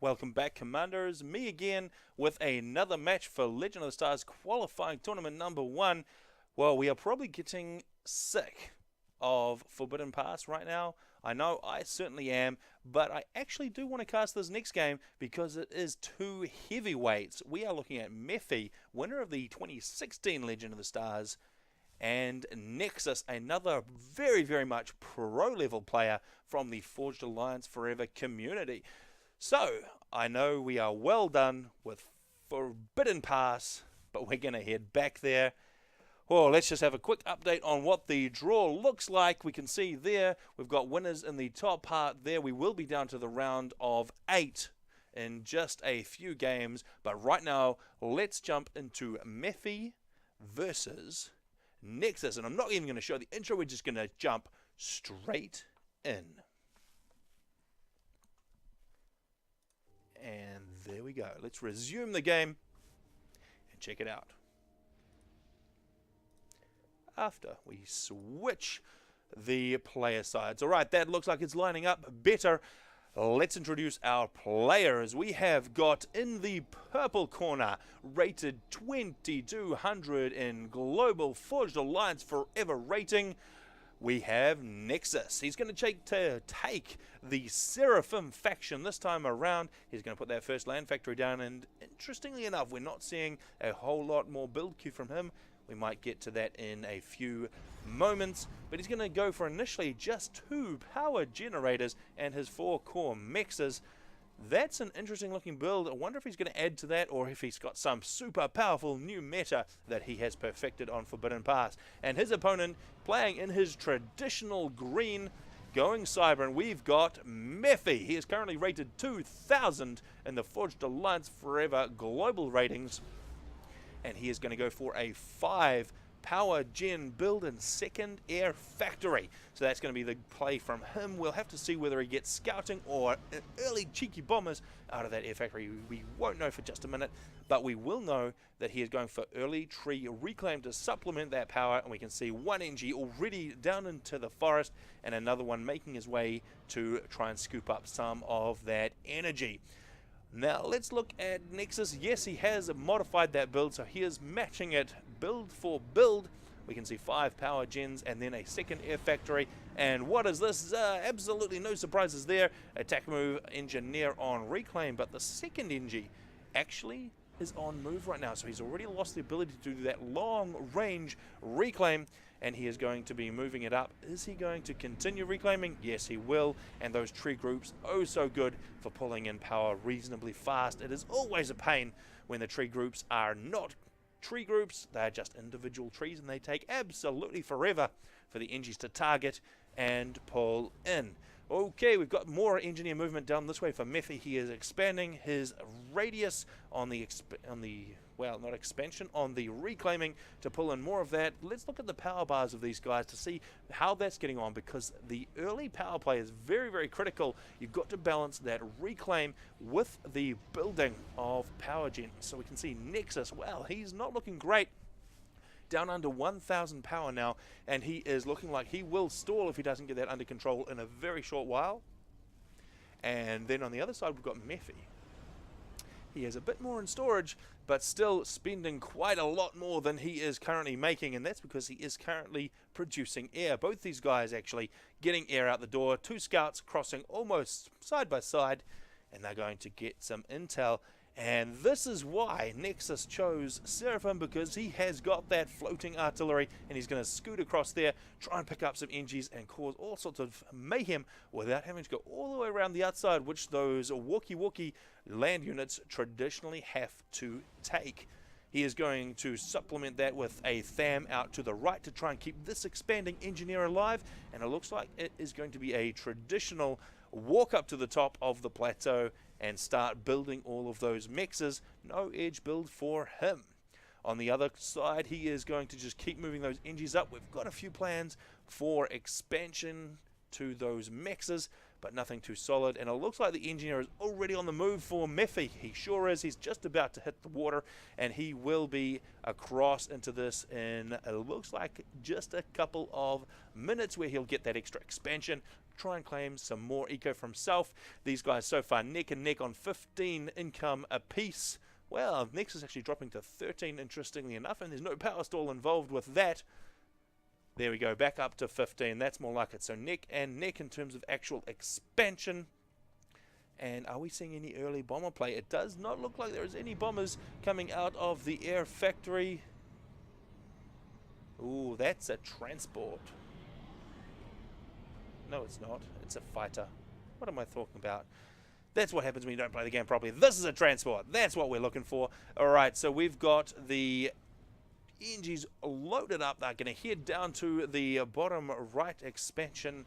Welcome back, Commanders. Me again with another match for Legend of the Stars qualifying tournament number 1. Well, we are probably getting sick of Forbidden Pass right now. I know I certainly am, but I actually do want to cast this next game because it is two heavyweights. We are looking at Mephi, winner of the 2016 Legend of the Stars, and Nexus, another very much pro-level player from the Forged Alliance Forever community. So, I know we are well done with Forbidden Pass, but we're going to head back there. Well, let's just have a quick update on what the draw looks like. We can see there, we've got winners in the top part there. We will be down to the round of 8 in just a few games. But right now, let's jump into Mephi versus Nexus. And I'm not even going to show the intro, we're just going to jump straight in. And there we go. Let's resume the game and check it out. After we switch the player sides. Alright, that looks like it's lining up better. Let's introduce our players. We have got in the purple corner, rated 2200 in Global Forged Alliance Forever rating. We have Nexus. He's going to take the Seraphim faction this time around. He's going to put that first land factory down, and interestingly enough, we're not seeing a whole lot more build queue from him. We might get to that in a few moments, but he's going to go for initially just 2 power generators and his 4 core mexes. That's an interesting looking build. I wonder if he's going to add to that or if he's got some super powerful new meta that he has perfected on Forbidden Pass. And his opponent playing in his traditional green, going cyber, and we've got Mephi. He is currently rated 2000 in the Forged Alliance Forever global ratings. And he is going to go for a 5 power gen build and second air factory. So that's going to be the play from him. We'll have to see whether he gets scouting or early cheeky bombers out of that air factory. We won't know for just a minute, but we will know that he is going for early tree reclaim to supplement that power. And we can see one NG already down into the forest and another one making his way to try and scoop up some of that energy. Now let's look at Nexus. Yes, he has modified that build, so he is matching it build for build. We can see 5 power gens and then a second air factory. And what is this? Absolutely no surprises there. Attack move, engineer on reclaim, but the second NG actually is on move right now, so he's already lost the ability to do that long range reclaim, and he is going to be moving it up. Is he going to continue reclaiming? Yes, he will. And those tree groups, oh so good for pulling in power reasonably fast. It is always a pain when the tree groups are not tree groups. They're just individual trees, and they take absolutely forever for the NGs to target and pull in. Okay, we've got more engineer movement down this way for Mephi. He is expanding his radius on the well, not expansion, on the reclaiming to pull in more of that. Let's look at the power bars of these guys to see how that's getting on, because the early power play is very critical. You've got to balance that reclaim with the building of power gen. So we can see Nexus, well, he's not looking great. Down under 1,000 power now, and he is looking like he will stall if he doesn't get that under control in a very short while. And then on the other side, we've got Mephi. He has a bit more in storage, but still spending quite a lot more than he is currently making, and that's because he is currently producing air. Both these guys actually getting air out the door. 2 scouts crossing almost side by side, and they're going to get some intel. And this is why Nexus chose Seraphim, because he has got that floating artillery, and he's going to scoot across there, try and pick up some NGs and cause all sorts of mayhem without having to go all the way around the outside, which those walkie-walkie land units traditionally have to take. He is going to supplement that with a THAM out to the right to try and keep this expanding engineer alive, and it looks like it is going to be a traditional walk up to the top of the plateau and start building all of those mexes. No edge build for him. On the other side, he is going to just keep moving those NGs up. We've got a few plans for expansion to those mexes, but nothing too solid. And it looks like the engineer is already on the move for Mephi. He sure is. He's just about to hit the water, and he will be across into this in, it looks like, just a couple of minutes, where he'll get that extra expansion, try and claim some more eco for himself. These guys so far neck and neck on 15 income apiece. Well, Nexus actually dropping to 13, interestingly enough, and there's no power stall involved with that. There we go, back up to 15. That's more like it. So neck and neck in terms of actual expansion. And are we seeing any early bomber play? It does not look like there is any bombers coming out of the air factory. Ooh, that's a transport. No, it's not. It's a fighter. What am I talking about? That's what happens when you don't play the game properly. This is a transport. That's what we're looking for. Alright, so we've got the NGs loaded up. They're going to head down to the bottom right expansion.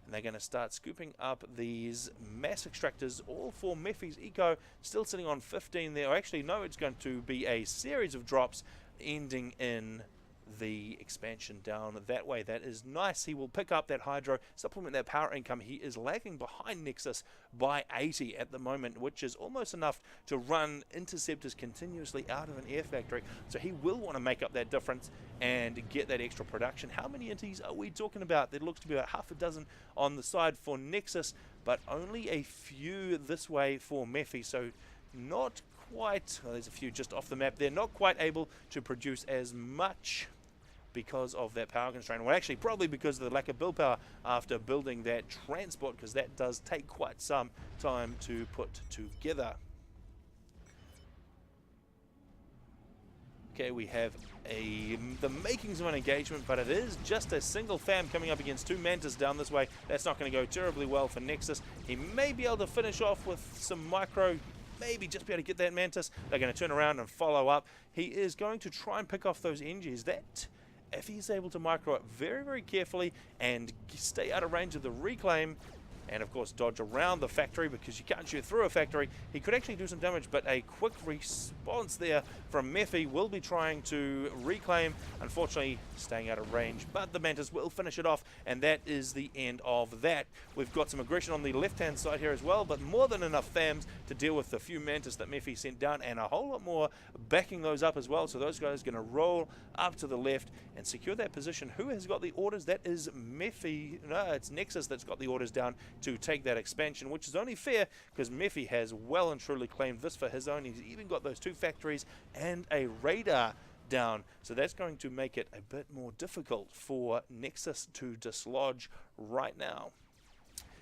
And they're going to start scooping up these mass extractors, all for Mephi's eco, still sitting on 15 there. Or actually, no, it's going to be a series of drops ending in the expansion down that way. That is nice. He will pick up that hydro, supplement that power income. He is lagging behind Nexus by 80 at the moment, which is almost enough to run interceptors continuously out of an air factory. So he will want to make up that difference and get that extra production. How many inties are we talking about? There looks to be about half a dozen on the side for Nexus, but only a few this way for Mephi. So not quite, well, there's a few just off the map there, not quite able to produce as much because of that power constraint. Well, actually, probably because of the lack of build power after building that transport, because that does take quite some time to put together. Okay, we have the makings of an engagement, but it is just a single fam coming up against two Mantis down this way. That's not going to go terribly well for Nexus. He may be able to finish off with some micro, maybe just be able to get that Mantis. They're going to turn around and follow up. He is going to try and pick off those NGs. That, if he's able to micro it very, very carefully and stay out of range of the reclaim, and of course dodge around the factory because you can't shoot through a factory, he could actually do some damage, but a quick response there from Mephi. Will be trying to reclaim, unfortunately staying out of range, but the Mantis will finish it off, and that is the end of that. We've got some aggression on the left hand side here as well, but more than enough FAMs to deal with the few Mantis that Mephi sent down, and a whole lot more backing those up as well. So those guys are going to roll up to the left and secure that position. Who has got the orders? That is Mephi. No, it's Nexus that's got the orders down to take that expansion, which is only fair because Mephi has well and truly claimed this for his own. He's even got those two factories and a radar down, so that's going to make it a bit more difficult for Nexus to dislodge right now.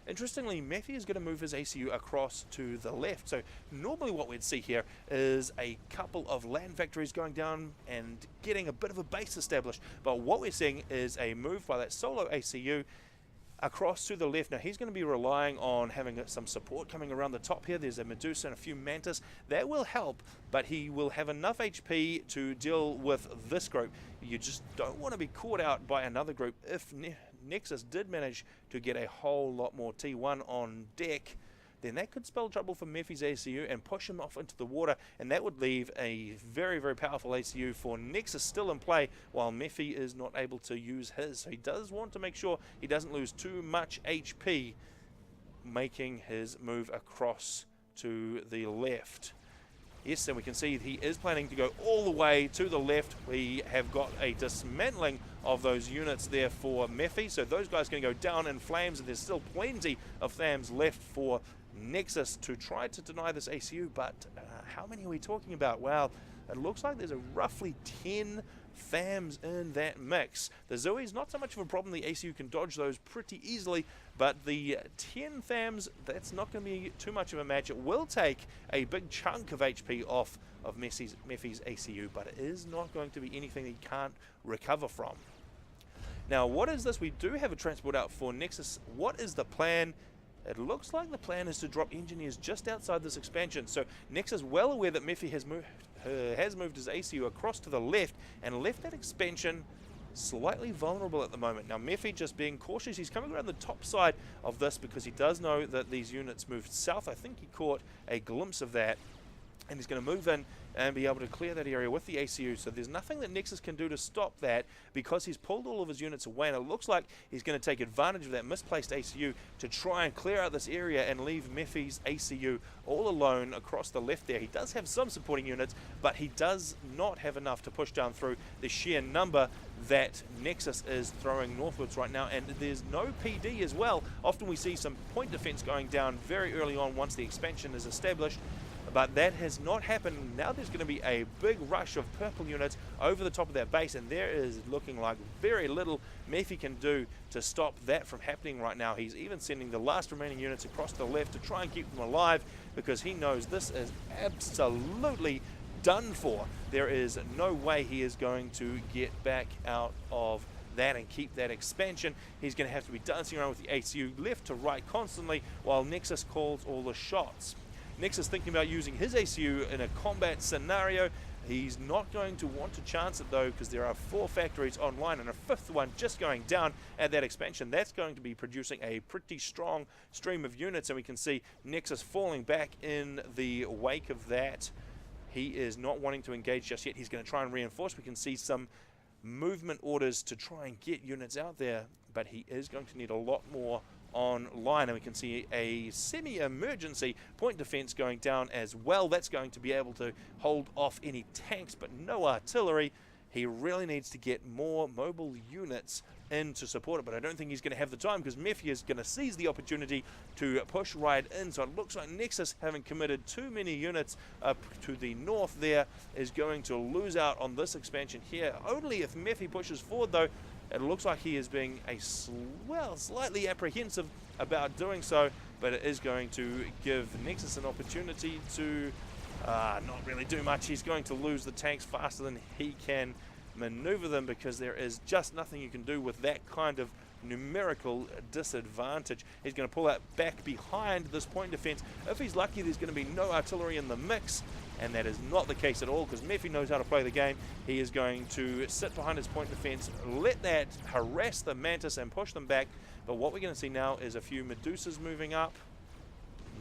Interestingly, Mephi is going to move his ACU across to the left. So normally what we'd see here is a couple of land factories going down and getting a bit of a base established, but what we're seeing is a move by that solo ACU across to the left. Now he's going to be relying on having some support coming around the top here. There's a Medusa and a few Mantis. That will help, but he will have enough HP to deal with this group. You just don't want to be caught out by another group. If Nexus did manage to get a whole lot more T1 on deck, then that could spell trouble for Mephi's ACU and push him off into the water, and that would leave a very, very powerful ACU for Nexus still in play while Mephi is not able to use his. So he does want to make sure he doesn't lose too much HP making his move across to the left. Yes, and we can see he is planning to go all the way to the left. We have got a dismantling of those units there for Mephi, so those guys can go down in flames, and there's still plenty of FAMs left for Nexus to try to deny this ACU, but how many are we talking about? Well, it looks like there's a roughly 10 FAMs in that mix. The Zoe's not so much of a problem. The ACU can dodge those pretty easily, but the 10 FAMs, that's not going to be too much of a match. It will take a big chunk of HP off of Mephi's ACU, but it is not going to be anything that he can't recover from. Now, what is this? We do have a transport out for Nexus. What is the plan? It looks like the plan is to drop engineers just outside this expansion. So Nexus well aware that Mephi has moved his ACU across to the left and left that expansion slightly vulnerable at the moment. Now Mephi just being cautious. He's coming around the top side of this because he does know that these units moved south. I think he caught a glimpse of that. And he's going to move in and be able to clear that area with the ACU. So there's nothing that Nexus can do to stop that because he's pulled all of his units away. And it looks like he's going to take advantage of that misplaced ACU to try and clear out this area and leave Mephi's ACU all alone across the left there. He does have some supporting units, but he does not have enough to push down through the sheer number that Nexus is throwing northwards right now, and there's no PD as well. Often we see some point defense going down very early on once the expansion is established, but that has not happened. Now there's going to be a big rush of purple units over the top of that base, and there is looking like very little Mephi can do to stop that from happening right now. He's even sending the last remaining units across the left to try and keep them alive, because he knows this is absolutely done for. There is no way he is going to get back out of that and keep that expansion. He's going to have to be dancing around with the ACU left to right constantly while Nexus calls all the shots. Nexus thinking about using his ACU in a combat scenario. He's not going to want to chance it though, because there are 4 factories online and a 5th one just going down at that expansion. That's going to be producing a pretty strong stream of units, and we can see Nexus falling back in the wake of that. He is not wanting to engage just yet. He's going to try and reinforce. We can see some movement orders to try and get units out there, but he is going to need a lot more online, and we can see a semi-emergency point defense going down as well. That's going to be able to hold off any tanks, but no artillery. He really needs to get more mobile units in to support it, but I don't think he's going to have the time, because Mephi is going to seize the opportunity to push right in. So it looks like Nexus, having committed too many units up to the north there, is going to lose out on this expansion here. Only if Mephi pushes forward though. It looks like he is being slightly apprehensive about doing so, but it is going to give Nexus an opportunity to not really do much. He's going to lose the tanks faster than he can maneuver them, because there is just nothing you can do with that kind of numerical disadvantage. He's going to pull out back behind this point defense. If he's lucky, there's going to be no artillery in the mix, and that is not the case at all, because Mephi knows how to play the game. He is going to sit behind his point defense, let that harass the Mantis and push them back. But what we're going to see now is a few Medusas moving up.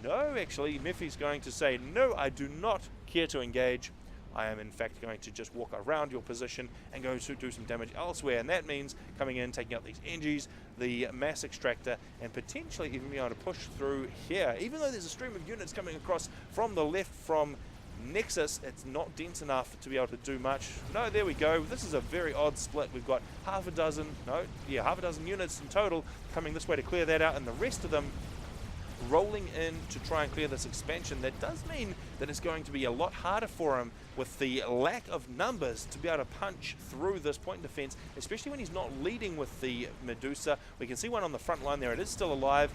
No, actually, Mephi's going to say, no, I do not care to engage. I am in fact going to just walk around your position and go to do some damage elsewhere, and that means coming in, taking out these NGs, the mass extractor, and potentially even being able to push through here. Even though there's a stream of units coming across from the left from Nexus, it's not dense enough to be able to do much. No, there we go. This is a very odd split. We've got half a dozen units in total coming this way to clear that out, and the rest of them rolling in to try and clear this expansion. That does mean that it's going to be a lot harder for him, with the lack of numbers, to be able to punch through this point defense, especially when he's not leading with the Medusa. We can see one on the front line there. It is still alive,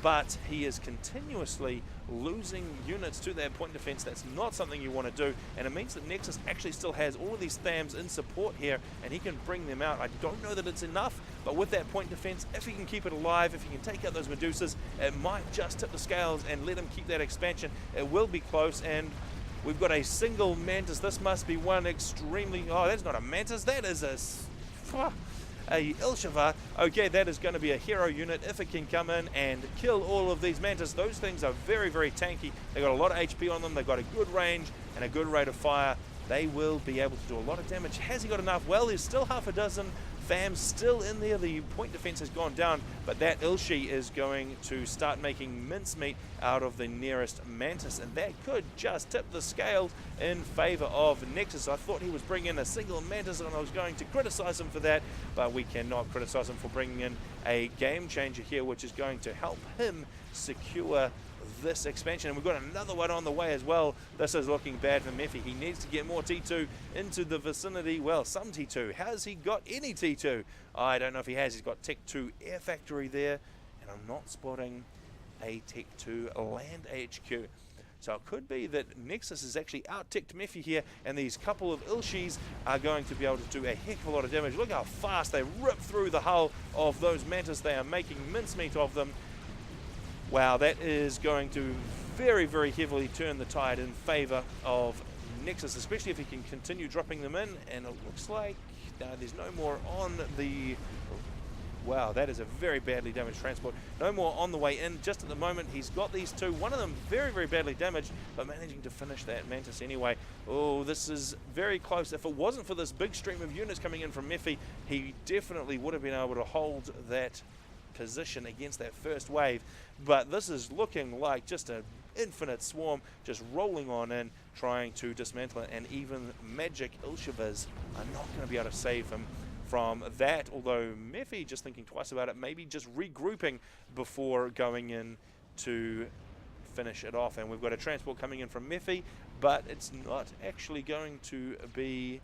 but he is continuously losing units to that point defense. That's not something you want to do, and it means that Nexus actually still has all of these Thams in support here, and he can bring them out. I don't know that it's enough, but with that point defense, if he can keep it alive, if he can take out those Medusas, it might just tip the scales and let him keep that expansion. It will be close, and we've got a single Mantis. This must be one extremely... Oh, that's not a Mantis. That is a Ilshava. Okay, that is going to be a hero unit if it can come in and kill all of these Mantis. Those things are very, very tanky. They've got a lot of HP on them. They've got a good range and a good rate of fire. They will be able to do a lot of damage. Has he got enough? Well, there's still half a dozen Thams still in there. The point defense has gone down, but that Ilshi is going to start making mincemeat out of the nearest Mantis, and that could just tip the scale in favor of Nexus. I thought he was bringing in a single Mantis, and I was going to criticize him for that, but we cannot criticize him for bringing in a game changer here, which is going to help him secure this expansion. And we've got another one on the way as well. This is looking bad for Mephi. He needs to get more T2 into the vicinity. Well, some T2. Has he got any T2? I don't know if he has. He's got Tech 2 Air Factory there, and I'm not spotting a Tech 2 Land HQ. So it could be that Nexus has actually out-ticked Mephi here, and these couple of Ilshis are going to be able to do a heck of a lot of damage. Look how fast they rip through the hull of those Mantis. They are making mincemeat of them. Wow, that is going to very, very heavily turn the tide in favor of Nexus, especially if he can continue dropping them in. And it looks like there's no more on the... Wow, that is a very badly damaged transport. No more on the way in. Just at the moment, he's got these two. One of them very, very badly damaged, but managing to finish that Mantis anyway. Oh, this is very close. If it wasn't for this big stream of units coming in from Mephi, he definitely would have been able to hold that position against that first wave. But this is looking like just an infinite swarm just rolling on in, trying to dismantle it, and even magic Ilshavas are not going to be able to save him from that, although Mephi just thinking twice about it, maybe just regrouping before going in to finish it off. And we've got a transport coming in from Mephi, but it's not actually going to be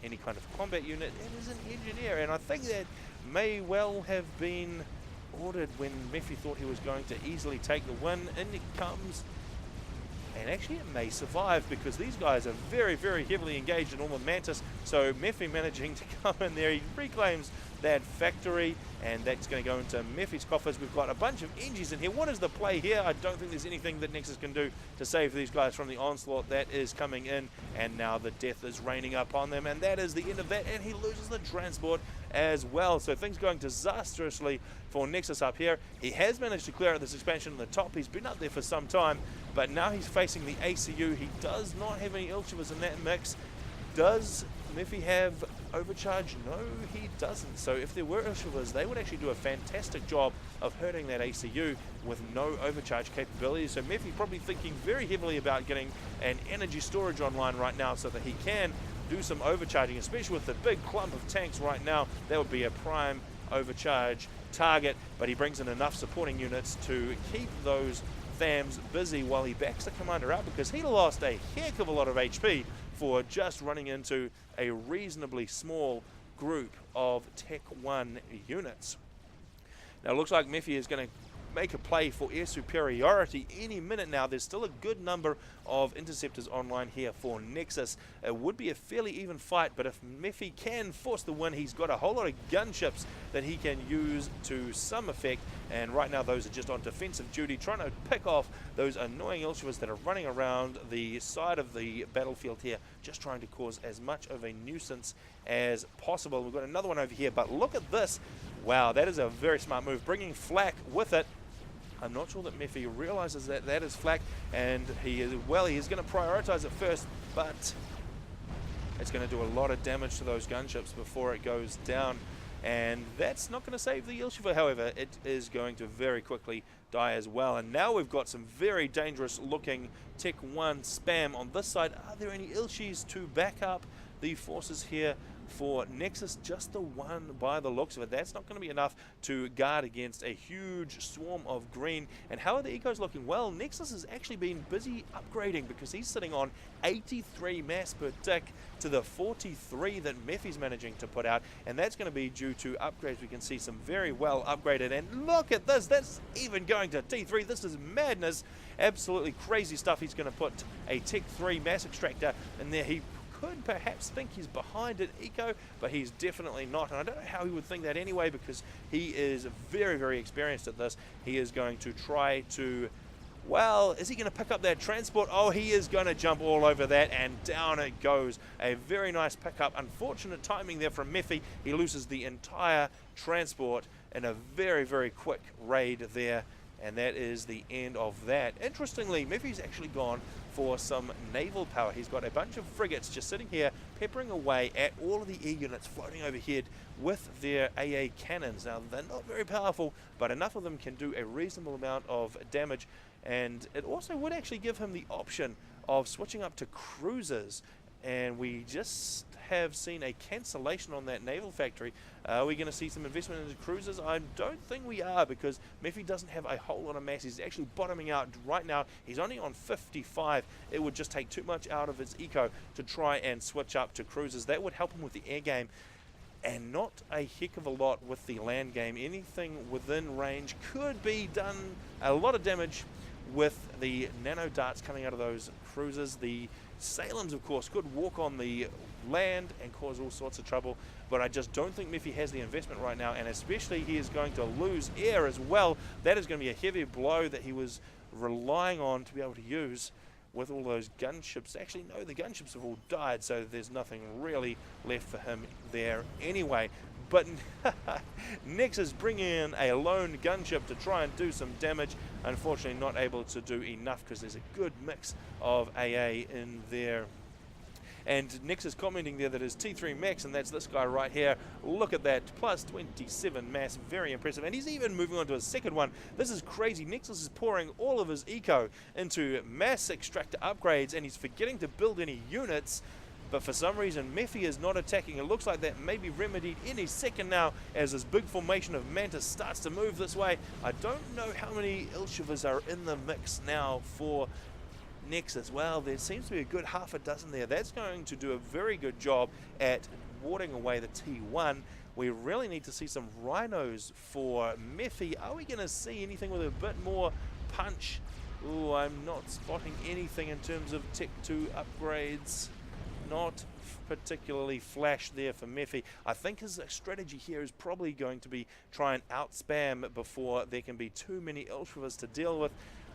any kind of combat unit. It is an engineer, and I think that may well have been ordered when Mephi thought he was going to easily take the win. In it comes, and actually it may survive because these guys are very, very heavily engaged in all the Mantis. So Mephi managing to come in there, he reclaims that factory, and that's going to go into Mephi's coffers. We've got a bunch of Engies in here. What is the play here? I don't think there's anything that Nexus can do to save these guys from the onslaught that is coming in, and now the death is raining upon them, and that is the end of that, and he loses the transport as well. So things going disastrously for Nexus up here. He has managed to clear out this expansion on the top. He's been up there for some time, but now he's facing the ACU. He does not have any Ilchivas in that mix. Does Mephi have overcharge? No, he doesn't. So if there were Ilchivas, they would actually do a fantastic job of hurting that ACU with no overcharge capabilities. So Mephi probably thinking very heavily about getting an energy storage online right now so that he can do some overcharging, especially with the big clump of tanks right now. That would be a prime overcharge target, but he brings in enough supporting units to keep those Thams busy while he backs the commander out, because he lost a heck of a lot of HP for just running into a reasonably small group of Tech 1 units. Now it looks like Mephi is going to make a play for air superiority any minute now. There's still a good number of interceptors online here for Nexus. It would be a fairly even fight, but if Mephi can force the win, he's got a whole lot of gunships that he can use to some effect, and right now those are just on defensive duty, trying to pick off those annoying Ilchivas that are running around the side of the battlefield here, just trying to cause as much of a nuisance as possible. We've got another one over here, but look at this. Wow, that is a very smart move, bringing flak with it. I'm not sure that Mephi realizes that that is flak, and he is going to prioritize it first, but it's going to do a lot of damage to those gunships before it goes down, and that's not going to save the Ilchiva. However, it is going to very quickly die as well. And now we've got some very dangerous looking Tech 1 spam on this side. Are there any Ilchis to back up the forces here for Nexus? Just the one by the looks of it. That's not going to be enough to guard against a huge swarm of green. And how are the ecos looking? Well, Nexus has actually been busy upgrading, because he's sitting on 83 mass per tick to the 43 that Mephi's managing to put out, and that's going to be due to upgrades. We can see some very well upgraded, and look at this, that's even going to T3. This is madness, absolutely crazy stuff. He's going to put a Tech 3 mass extractor in there. He could perhaps think he's behind an eco, but he's definitely not, and I don't know how he would think that anyway, because he is very, very experienced at this. He is going to try to, well, is he going to pick up that transport? Oh, he is going to jump all over that, and down it goes. A very nice pickup. Unfortunate timing there from Mephi. He loses the entire transport in a very, very quick raid there, and that is the end of that. Interestingly, Mephi's actually gone for some naval power. He's got a bunch of frigates just sitting here peppering away at all of the air units floating overhead with their AA cannons. Now, they're not very powerful, but enough of them can do a reasonable amount of damage, and it also would actually give him the option of switching up to cruisers, and we just have seen a cancellation on that naval factory. Are we going to see some investment into cruisers? I don't think we are, because Mephi doesn't have a whole lot of mass. He's actually bottoming out right now. He's only on 55. It would just take too much out of his eco to try and switch up to cruisers. That would help him with the air game, and not a heck of a lot with the land game. Anything within range could be done a lot of damage with the nano darts coming out of those cruisers. The Salems, of course, could walk on the land and cause all sorts of trouble, but I just don't think Mephi has the investment right now, and especially he is going to lose air as well. That is going to be a heavy blow that he was relying on to be able to use with all those gunships. Actually, no, the gunships have all died, so there's nothing really left for him there anyway. But Nexus bringing in a lone gunship to try and do some damage. Unfortunately, not able to do enough, because there's a good mix of AA in there. And Nexus commenting there that is T3 max, and that's this guy right here. Look at that, plus 27 mass, very impressive. And he's even moving on to a second one. This is crazy. Nexus is pouring all of his eco into mass extractor upgrades, and he's forgetting to build any units. but for some reason Mephi is not attacking. It looks like that may be remedied any second now as this big formation of Mantis starts to move this way. I don't know how many Ilshivas are in the mix now for Nexus. Well, there seems to be a good half a dozen there. That's going to do a very good job at warding away the T1. We really need to see some rhinos for Mephi. Are we going to see anything with a bit more punch? Ooh, I'm not spotting anything in terms of Tech 2 upgrades. Not particularly flash there for Mephi. I think his strategy here is probably going to be try and outspam before there can be too many Ilshivas to deal with.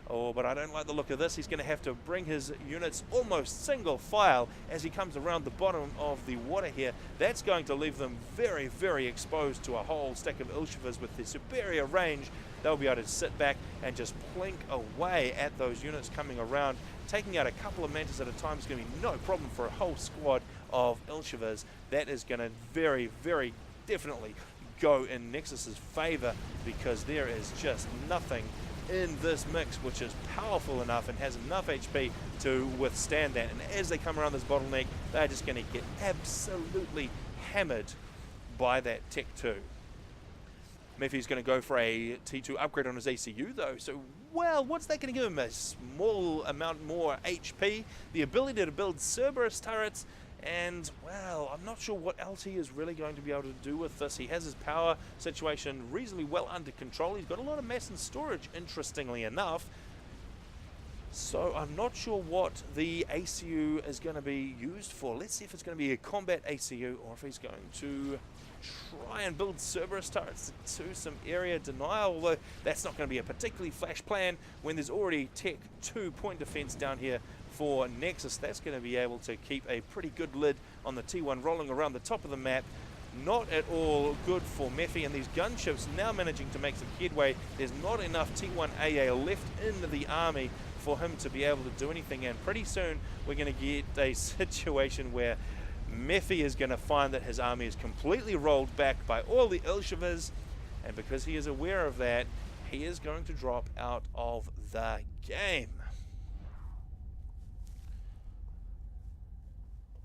Oh, but I don't like the look of this. He's going to have to bring his units almost single file as he comes around the bottom of the water here. That's going to leave them very, very exposed to a whole stack of Ilshivas with their superior range. They'll be able to sit back and just plink away at those units coming around. Taking out a couple of Mantis at a time is going to be no problem for a whole squad of Ilshivas. That is going to very, very definitely go in Nexus's favor, because there is just nothing in this mix which is powerful enough and has enough HP to withstand that. And as they come around this bottleneck, they're just going to get absolutely hammered by that Tech 2. Mephi's going to go for a T2 upgrade on his ACU though, so well, what's that going to give him? A small amount more HP, the ability to build Cerberus turrets, and well, I'm not sure what else he is really going to be able to do with this. He has his power situation reasonably well under control. He's got a lot of mass and storage, interestingly enough. So I'm not sure what the ACU is going to be used for. Let's see if it's going to be a combat ACU or if he's going to try and build Cerberus turrets to some area denial, although that's not going to be a particularly flash plan when there's already Tech 2 point defense down here for Nexus. That's going to be able to keep a pretty good lid on the T1 rolling around the top of the map. Not at all good for Mephi, and these gunships now managing to make some headway. There's not enough T1 AA left in the army for him to be able to do anything, and pretty soon we're going to get a situation where Mephi is going to find that his army is completely rolled back by all the Ilshivas, and because he is aware of that, he is going to drop out of the game.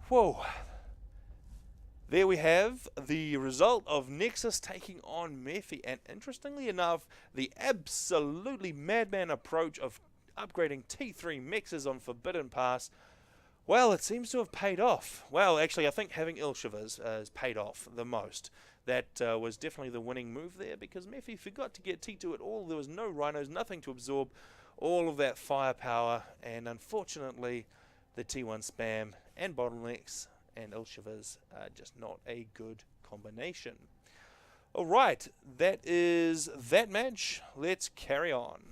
Whoa. There we have the result of Nexus taking on Mephi, and interestingly enough, the absolutely madman approach of upgrading T3 mixes on Forbidden Pass, well, it seems to have paid off. Well, actually, I think having Ilshivas has paid off the most. That was definitely the winning move there, because Mephi forgot to get T2 at all. There was no rhinos, nothing to absorb all of that firepower, and unfortunately, the T1 spam and bottlenecks and Ilshivas are just not a good combination. Alright, that is that match. Let's carry on.